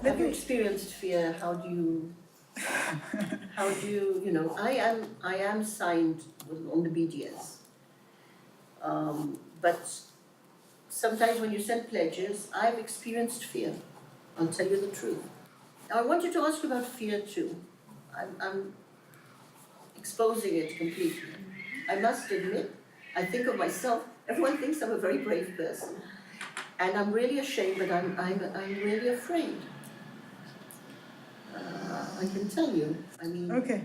Have you experienced fear? How do you, I am signed on the BDS. But sometimes when you send pledges, I've experienced fear. I'll tell you the truth. Now, I wanted to ask you about fear too. I'm exposing it completely. I must admit, I think of myself, everyone thinks I'm a very brave person. And I'm really ashamed, but I'm really afraid. I can tell you, Okay.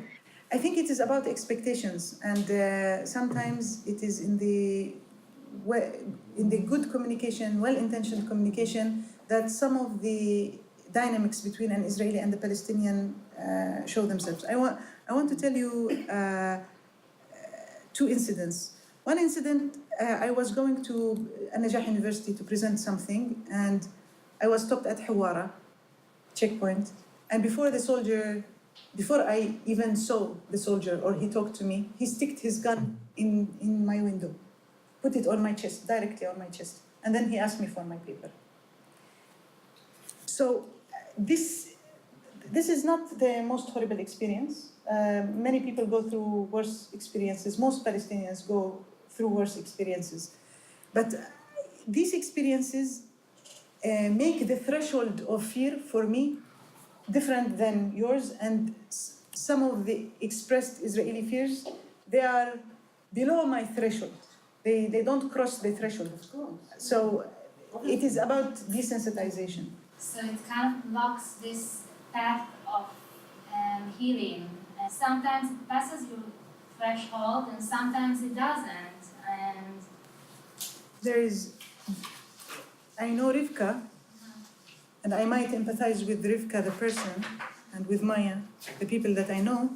I think it is about expectations, and sometimes it is in the good communication, well-intentioned communication, that some of the dynamics between an Israeli and the Palestinian show themselves. I want to tell you two incidents. One incident, I was going to An-Najah University to present something, and I was stopped at Hawara checkpoint. And before I even saw the soldier or he talked to me, he sticked his gun in my window, put it on my chest, directly on my chest. And then he asked me for my paper. So this is not the most horrible experience. Many people go through worse experiences. Most Palestinians go through worse experiences. But these experiences make the threshold of fear for me different than yours, and some of the expressed Israeli fears, they are below my threshold. They don't cross the threshold. So it is about desensitization. So it kind of blocks this path of healing. And sometimes it passes your threshold, and sometimes it doesn't. And I know Rivka, and I might empathize with Rivka, the person, and with Maya, the people that I know,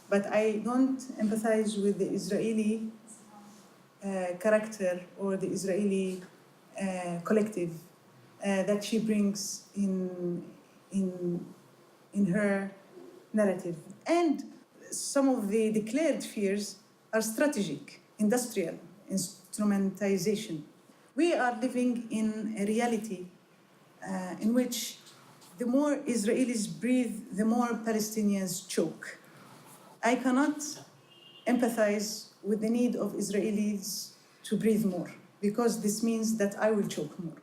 but I don't empathize with the Israeli character or the Israeli collective that she brings in her narrative. And some of the declared fears are strategic, industrial, instrumentalization. We are living in a reality in which the more Israelis breathe, the more Palestinians choke. I cannot empathize with the need of Israelis to breathe more, because this means that I will choke more.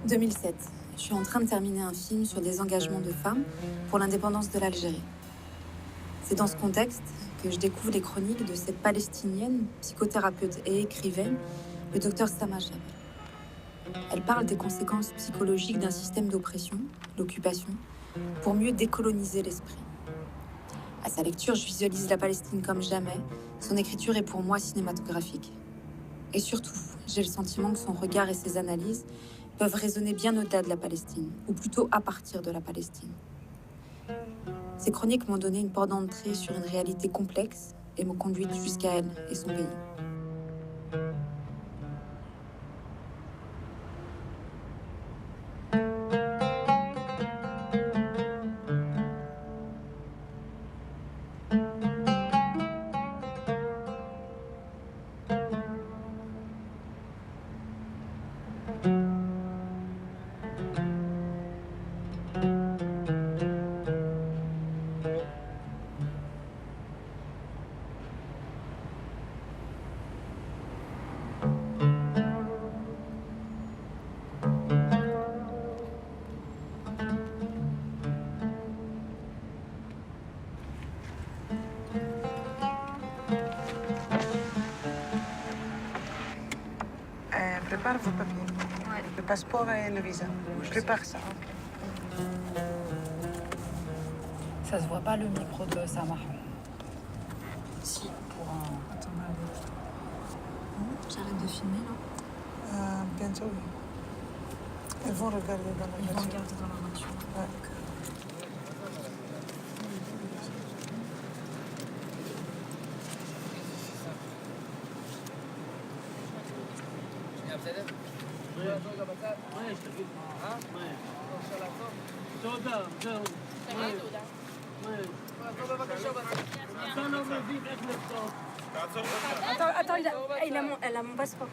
« 2007, je suis en train de terminer un film sur des engagements de femmes pour l'indépendance de l'Algérie. C'est dans ce contexte que je découvre les chroniques de cette Palestinienne, psychothérapeute et écrivaine, le docteur Sama Jabal. Elle parle des conséquences psychologiques d'un système d'oppression, l'occupation, pour mieux décoloniser l'esprit. À sa lecture, je visualise la Palestine comme jamais. Son écriture est pour moi cinématographique. Et surtout, j'ai le sentiment que son regard et ses analyses peuvent résonner bien au-delà de la Palestine, ou plutôt à partir de la Palestine. Ces chroniques m'ont donné une porte d'entrée sur une réalité complexe et m'ont conduite jusqu'à elle et son pays. Prépare vos papiers. Ouais. Le passeport et le visa. Je prépare ça. Ça se voit pas le micro de Samah. Si, pour un... J'arrête de filmer là. Bientôt, oui. Elles vont regarder dans la voiture. Ils vont regarder dans la voiture. Ouais. Attends, elle a mon passeport.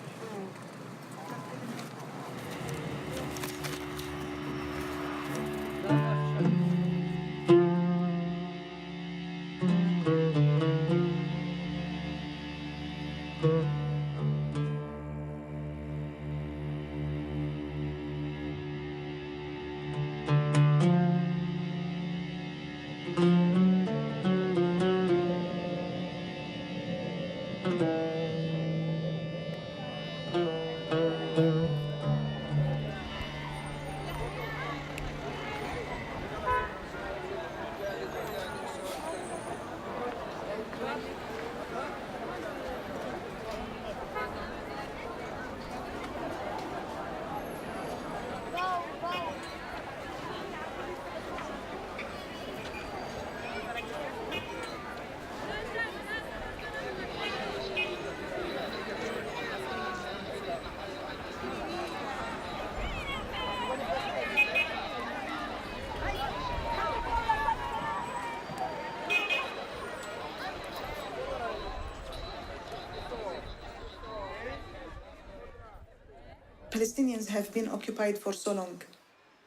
Palestinians have been occupied for so long.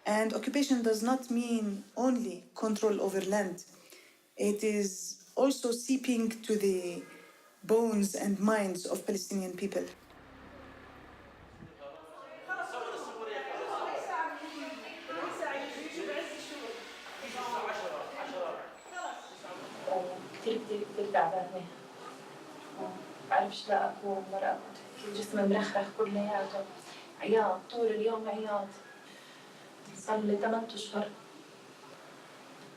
And occupation does not mean only control over land. It is also seeping to the bones and minds of Palestinian people. كتير كتير كتير تعبانة بعرفش لا أقوم ولا أقعد جسمي مرخرخ كلياته عياط طول اليوم عياط صار لي 8 أشهر.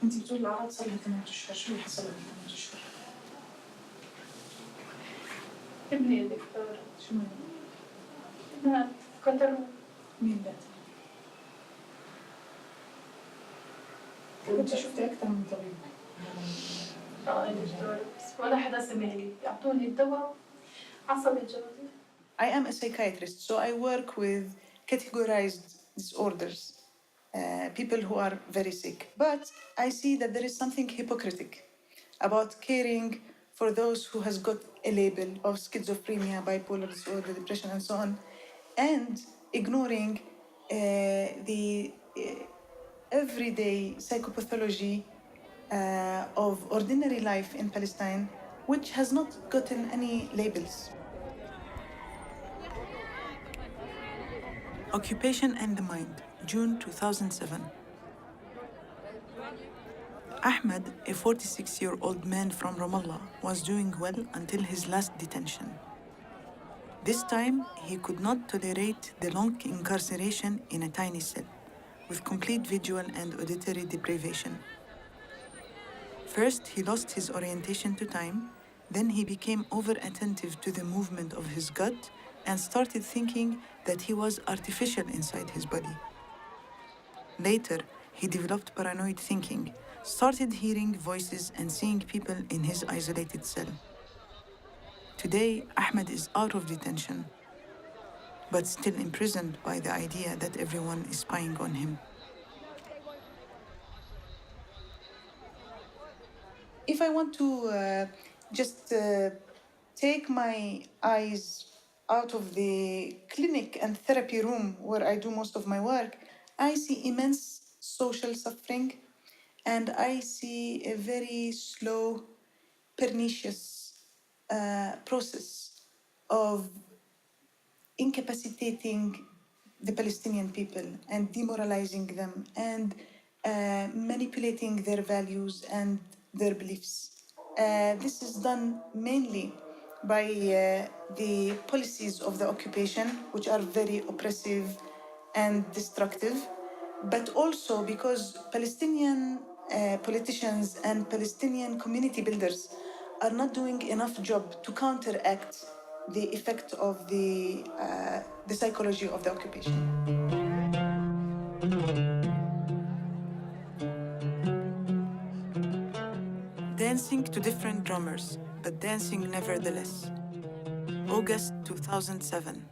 انت بتقولي الأعراض صار لها 8 أشهر، شو اللي حصل لك 8 أشهر؟ ابني يا دكتور شو مالك؟ مات قتلوه. مين مات؟ وانت شفتي أكثر من طبيب. يا دكتور بس ولا حدا سمع لي يعطوني الدواء عصبي جوزي. I am a psychiatrist, so I work with categorized disorders, people who are very sick. But I see that there is something hypocritic about caring for those who has got a label of schizophrenia, bipolar disorder, depression, and so on, and ignoring the everyday psychopathology of ordinary life in Palestine, which has not gotten any labels. Occupation and the Mind, June 2007. Ahmed, a 46-year-old man from Ramallah, was doing well until his last detention. This time, he could not tolerate the long incarceration in a tiny cell, with complete visual and auditory deprivation. First, he lost his orientation to time, then he became over-attentive to the movement of his gut and started thinking that he was artificial inside his body. Later, he developed paranoid thinking, started hearing voices and seeing people in his isolated cell. Today, Ahmed is out of detention, but still imprisoned by the idea that everyone is spying on him. If I want to just take my eyes out of the clinic and therapy room where I do most of my work, I see immense social suffering, and I see a very slow, pernicious process of incapacitating the Palestinian people and demoralizing them and manipulating their values and their beliefs. This is done mainly by the policies of the occupation, which are very oppressive and destructive, but also because Palestinian politicians and Palestinian community builders are not doing enough job to counteract the effect of the psychology of the occupation. Dancing to different drummers, but dancing nevertheless. August 2007.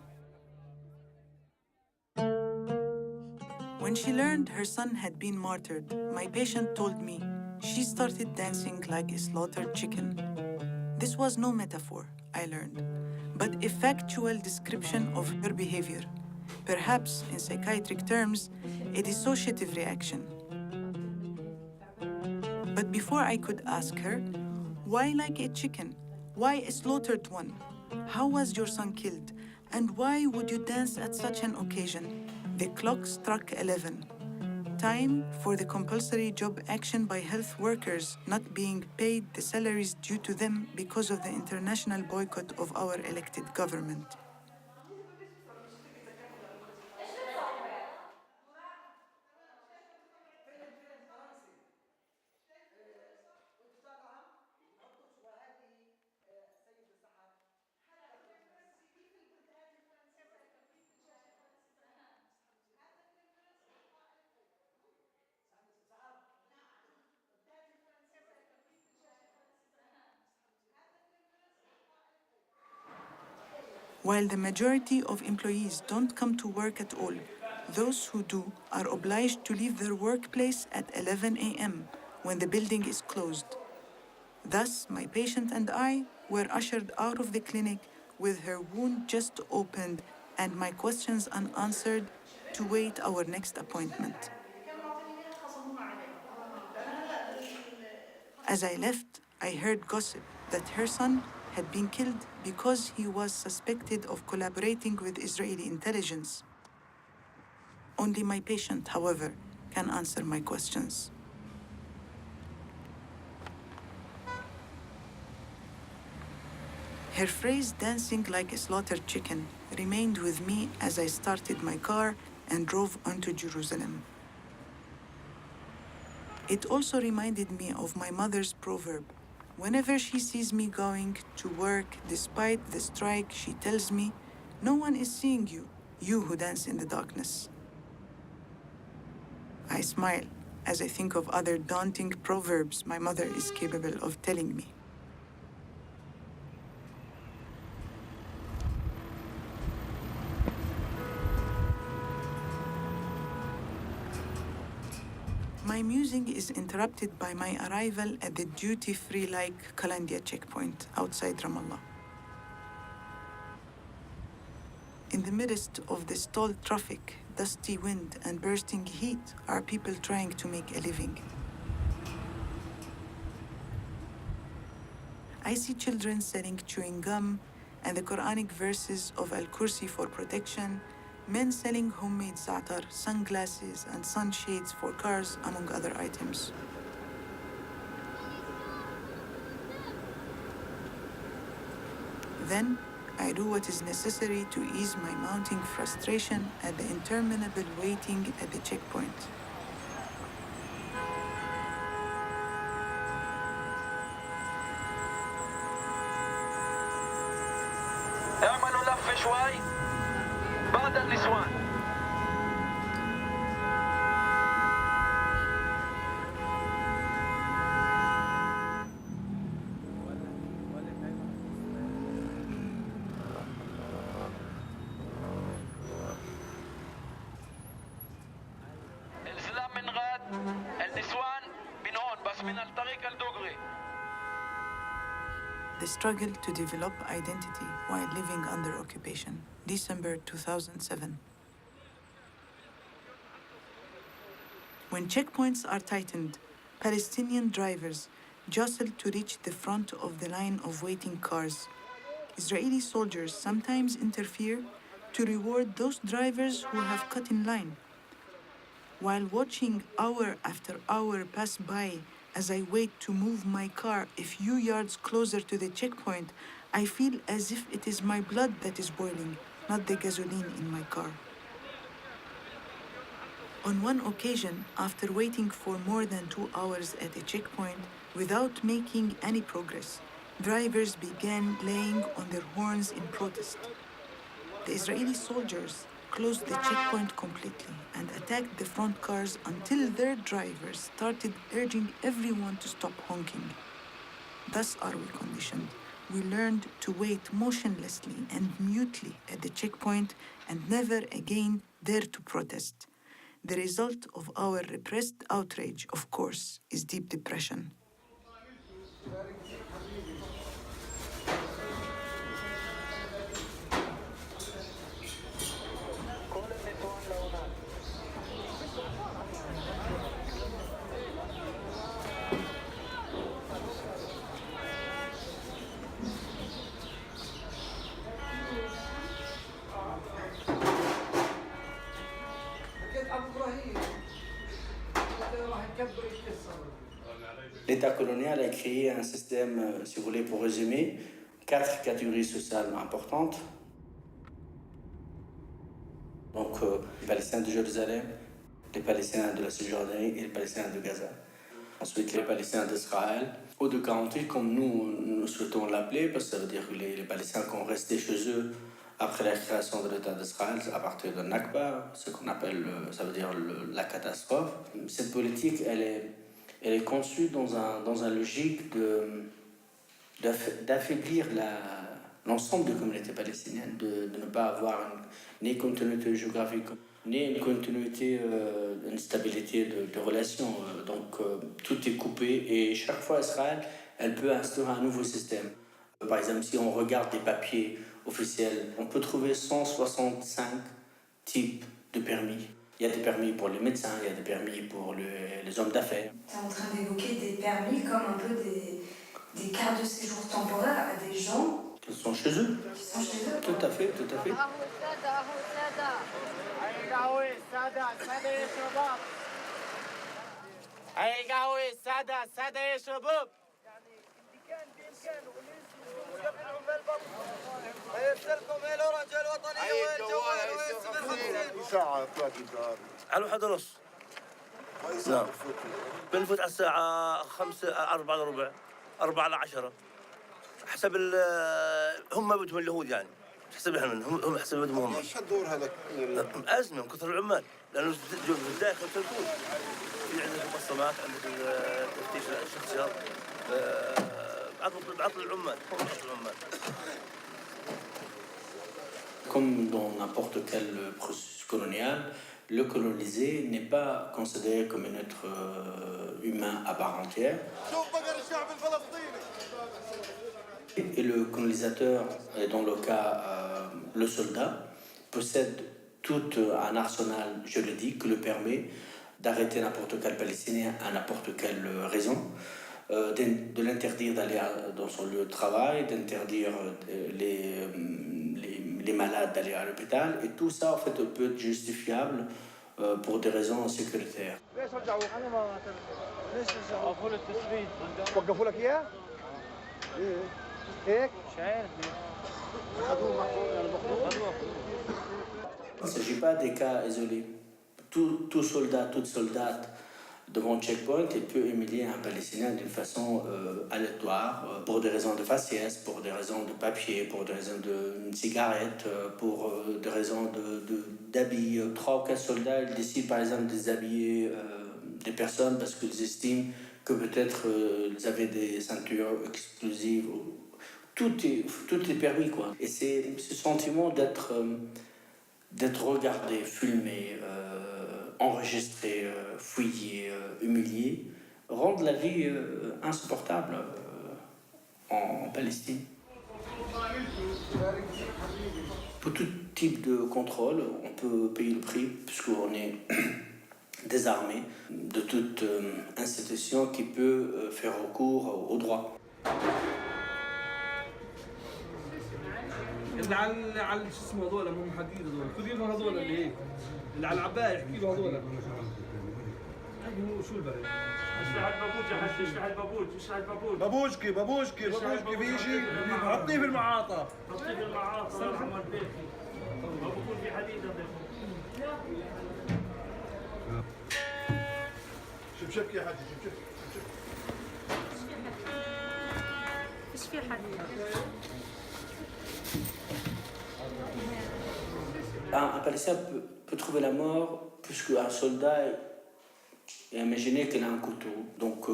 When she learned her son had been martyred, my patient told me she started dancing like a slaughtered chicken. This was no metaphor, I learned, but a factual description of her behavior. Perhaps, in psychiatric terms, a dissociative reaction. But before I could ask her, why like a chicken? Why a slaughtered one? How was your son killed? And why would you dance at such an occasion? The clock struck 11. Time for the compulsory job action by health workers not being paid the salaries due to them because of the international boycott of our elected government. While the majority of employees don't come to work at all, those who do are obliged to leave their workplace at 11 a.m. when the building is closed. Thus, my patient and I were ushered out of the clinic with her wound just opened and my questions unanswered to wait our next appointment. As I left, I heard gossip that her son had been killed because he was suspected of collaborating with Israeli intelligence. Only my patient, however, can answer my questions. Her phrase, dancing like a slaughtered chicken, remained with me as I started my car and drove onto Jerusalem. It also reminded me of my mother's proverb. Whenever she sees me going to work despite the strike, she tells me, "No one is seeing you, you who dance in the darkness." I smile as I think of other daunting proverbs my mother is capable of telling me. My musing is interrupted by my arrival at the duty-free-like Kalandia checkpoint outside Ramallah. In the midst of the stalled traffic, dusty wind, and bursting heat are people trying to make a living. I see children selling chewing gum and the Quranic verses of Al-Kursi for protection, men selling homemade za'atar, sunglasses, and sunshades for cars, among other items. Then, I do what is necessary to ease my mounting frustration at the interminable waiting at the checkpoint. اعملوا لفة شوي بعد النسوان. الزلام من غاد النسوان من هون بس من الطريق الدغري. The struggle to develop identity while living under occupation, December 2007. When checkpoints are tightened, Palestinian drivers jostle to reach the front of the line of waiting cars. Israeli soldiers sometimes interfere to reward those drivers who have cut in line. While watching hour after hour pass by as I wait to move my car a few yards closer to the checkpoint, I feel as if it is my blood that is boiling, not the gasoline in my car. On one occasion, after waiting for more than 2 hours at a checkpoint without making any progress, drivers began laying on their horns in protest. The Israeli soldiers closed the checkpoint completely and attacked the front cars until their drivers started urging everyone to stop honking. Thus are we conditioned. We learned to wait motionlessly and mutely at the checkpoint and never again dare to protest. The result of our repressed outrage, of course, is deep depression. L'État colonial a créé un système, si vous voulez, pour résumer, 4 catégories sociales importantes. Donc, les Palestiniens de Jérusalem, les Palestiniens de la Cisjordanie et les Palestiniens de Gaza. Ensuite, les Palestiniens d'Israël, ou de Country, comme nous souhaitons l'appeler, parce que ça veut dire que les Palestiniens qui ont resté chez eux après la création de l'État d'Israël, à partir de Nakba, ce qu'on appelle, ça veut dire la catastrophe. Cette politique, elle est conçue dans un logique d'affaiblir l'ensemble des communautés palestiniennes, de ne pas avoir ni continuité géographique, ni une continuité, une stabilité de relations. Donc tout est coupé et chaque fois Israël, elle peut instaurer un nouveau système. Par exemple, si on regarde les papiers officiels, on peut trouver 165 types de permis. Il y a des permis pour les médecins, il y a des permis pour les hommes d'affaires. Tu es en train d'évoquer des permis comme un peu des cartes de séjour temporaires à des gens qui sont chez eux. Tout à fait, tout à fait. على 1:30 نعم بنفوت على الساعة 5 4 إلا ربع 4 إلى 10 حسب هم بدهم اليهود يعني حسب احنا هم حسب بدهم هم. ايش الدور هذا؟ أزمة من كثر العمال لأنه في الداخل تلفون في عندك المقسمات عندك تفتيش الشخصيات بعطل العمال Comme dans n'importe quel processus colonial, le colonisé n'est pas considéré comme un être humain à part entière. Et le colonisateur, et dans le cas le soldat, possède tout un arsenal juridique qui le permet d'arrêter n'importe quel Palestinien à n'importe quelle raison, de l'interdire d'aller dans son lieu de travail, d'interdire les malades d'aller à l'hôpital, et tout ça en fait peut être justifiable pour des raisons sécuritaires. Il ne s'agit pas des cas isolés. Tout soldat, toute soldate devant le checkpoint, il peut humilier un Palestinien d'une façon aléatoire, pour des raisons de faciès, pour des raisons de papier, pour des raisons de cigarettes, pour des raisons d'habits. 3 ou 4 soldats ils décident par exemple de déshabiller des personnes parce qu'ils estiment que peut-être ils avaient des ceintures exclusives. Tout est permis, quoi. Et c'est ce sentiment d'être regardé, filmé, enregistré, fouillé, humilié, rendent la vie insupportable en Palestine. Pour tout type de contrôle, on peut payer le prix puisqu'on est désarmé de toute institution qui peut faire recours au droit. اللي على شو اسمه هذول هم حديد هذول خذي لهم هذول اللي هيك اللي على العباية احكي له هذول شو البرد؟ اشلح البابوج يا حاج اشلح البابوج اشلح البابوج بابوجكي بيجي حطيه في المعاطة حطيه في المعاطة صار عمر بيتي بكون في حديد شبشبك يا حاج شبشبك ايش في حديد؟ Un Palestinien peut trouver la mort puisqu'un soldat, imaginez qu'il a un couteau. Donc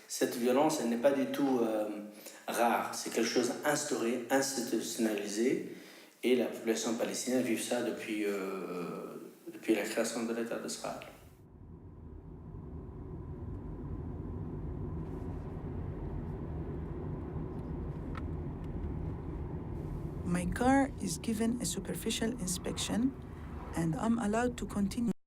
cette violence, elle n'est pas du tout rare. C'est quelque chose instauré, institutionnalisé. Et la population palestinienne vit ça depuis depuis la création de l'État d'Israël. My car is given a superficial inspection and I'm allowed to continue